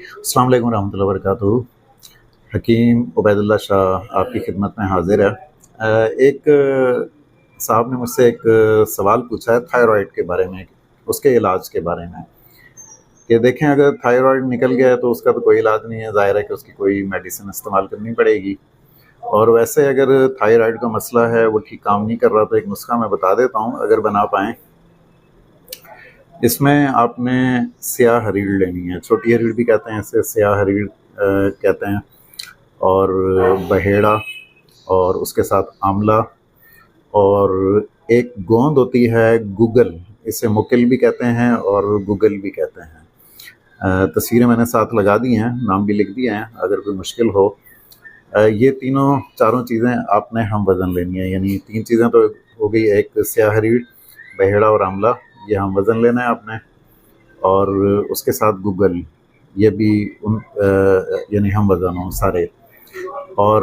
अस्सलाम वालेकुम रहमतुल्लाहि व बरकातुहू। हकीम उबैदुल्लाह शाह आपकी खिदमत में हाजिर है। एक साहब ने मुझसे एक सवाल पूछा है थायराइड के बारे में, उसके इलाज के बारे में कि देखें अगर थायराइड निकल गया है तो उसका तो कोई इलाज नहीं है, ज़ाहिर है कि उसकी कोई मेडिसिन इस्तेमाल करनी पड़ेगी। और वैसे अगर थायराइड का मसला है वो ठीक काम नहीं कर रहा तो एक नुस्खा मैं बता देता हूँ अगर बना पाएँ। इसमें आपने स्याह हरीड़ लेनी है, छोटी हरीड़ भी कहते हैं इसे, स्याह हरीड़ कहते हैं, और बहेड़ा, और उसके साथ आंवला, और एक गोंद होती है गुगल, इसे मुकिल भी कहते हैं और गुगल भी कहते हैं। तस्वीरें मैंने साथ लगा दी हैं, नाम भी लिख दिए हैं अगर कोई मुश्किल हो। ये तीनों चारों चीज़ें आपने हम वज़न लेनी है, यानी 3 चीज़ें तो हो गई, एक स्याह हरीड़, बहेड़ा और आंवला, ये हम वज़न लेना है आपने, और उसके साथ गूगल, ये भी उन यानी हम वज़न हों सारे। और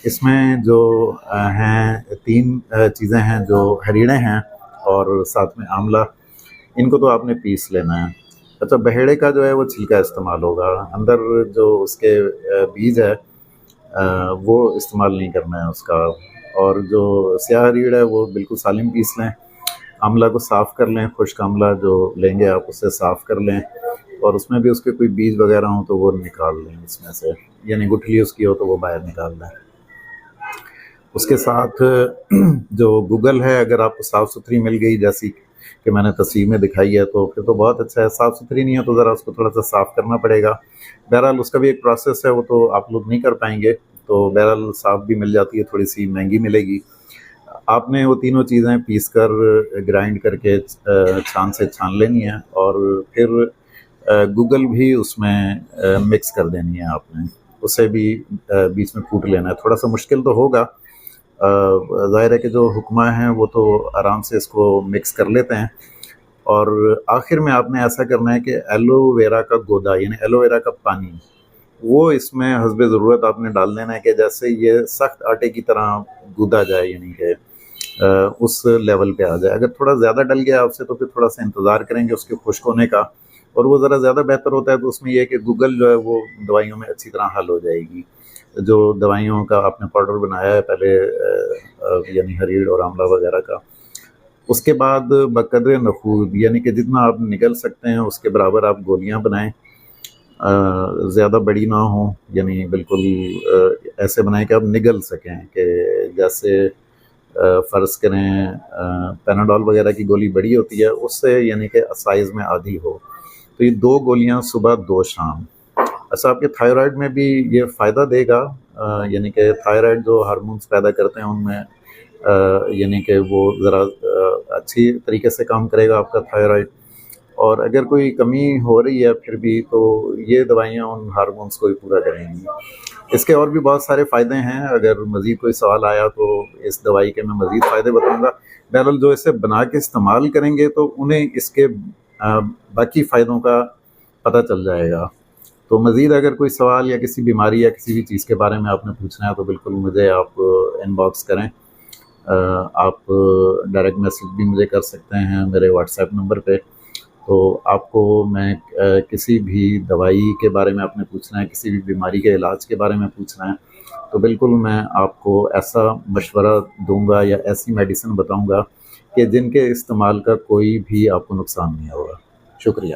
इसमें जो हैं 3 चीज़ें हैं, जो हरीड़ें हैं और साथ में आंवला, इनको तो आपने पीस लेना है। अच्छा, बहेड़े का जो है वो छिलका इस्तेमाल होगा, अंदर जो उसके बीज है वो इस्तेमाल नहीं करना है उसका। और जो स्याह हरीड़ है वो बिल्कुल सालिम पीस लें। आंवला को साफ़ कर लें, खुश्क आंवला जो लेंगे आप उससे साफ़ कर लें, और उसमें भी उसके कोई बीज वगैरह हों तो वो निकाल लें इसमें से, यानी गुठली उसकी हो तो वो बाहर निकाल लें। उसके साथ जो गूगल है, अगर आपको साफ़ सुथरी मिल गई जैसी कि मैंने तस्वीर में दिखाई है तो फिर तो बहुत अच्छा है। साफ़ सुथरी नहीं है तो ज़रा उसको थोड़ा सा साफ़ करना पड़ेगा। बहरहाल उसका भी एक प्रोसेस है, वो तो आप लोग नहीं कर पाएंगे, तो बहरहाल साफ़ भी मिल जाती है, थोड़ी सी महंगी मिलेगी। आपने वो तीनों चीज़ें पीस कर ग्राइंड करके छान से छान लेनी है, और फिर गूगल भी उसमें मिक्स कर देनी है आपने, उसे भी बीच में कूट लेना है। थोड़ा सा मुश्किल तो होगा, ज़ाहिर है कि जो हुक्मा हैं वो तो आराम से इसको मिक्स कर लेते हैं। और आखिर में आपने ऐसा करना है कि एलोवेरा का गोदा, यानी एलोवेरा का पानी, वो इसमें हस्बे ज़रूरत आपने डाल देना है कि जैसे ये सख्त आटे की तरह गूदा जाए, यानी कि उस लेवल पे आ जाए। अगर थोड़ा ज़्यादा डल गया आपसे तो फिर थोड़ा सा इंतज़ार करेंगे उसके खुश्क होने का, और वो ज़रा ज़्यादा बेहतर होता है तो उसमें यह है कि गूगल जो है वो दवाइयों में अच्छी तरह हल हो जाएगी। जो दवाइयों का आपने पाउडर बनाया है पहले, यानी हरीड़ और आंवला वगैरह का, उसके बाद बकदरे नखूद, यानी कि जितना आप निगल सकते हैं उसके बराबर आप गोलियां बनाएं। ज़्यादा बड़ी ना हो, यानी बिल्कुल ऐसे बनाएं कि आप निगल सकें, कि जैसे फ़र्ज़ करें पैनाडोल वगैरह की गोली बड़ी होती है उससे, यानी कि साइज़ में आधी हो। तो ये 2 गोलियां सुबह 2 शाम। अच्छा, आपके थायराइड में भी ये फ़ायदा देगा, यानी कि थायराइड जो हार्मोन्स पैदा करते हैं उनमें यानी कि वो ज़रा अच्छी तरीके से काम करेगा आपका थायराइड। और अगर कोई कमी हो रही है फिर भी, तो ये दवाइयाँ उन हार्मोन्स को भी पूरा करेंगी। इसके और भी बहुत सारे फ़ायदे हैं, अगर मज़ीद कोई सवाल आया तो इस दवाई के मैं मज़ीद फ़ायदे बताऊँगा। बहरहाल जो इसे बना के इस्तेमाल करेंगे तो उन्हें इसके बाकी फ़ायदों का पता चल जाएगा। तो मज़ीद अगर कोई सवाल या किसी बीमारी या किसी भी चीज़ के बारे में आपने पूछना है तो बिल्कुल मुझे आप इनबॉक्स करें। आप डायरेक्ट मैसेज भी मुझे कर सकते हैं मेरे व्हाट्सएप नंबर पे। तो आपको मैं किसी भी दवाई के बारे में आपने पूछना है, किसी भी बीमारी के इलाज के बारे में पूछना है, तो बिल्कुल मैं आपको ऐसा मशवरा दूंगा या ऐसी मेडिसिन बताऊंगा कि जिनके इस्तेमाल का कोई भी आपको नुकसान नहीं होगा। शुक्रिया।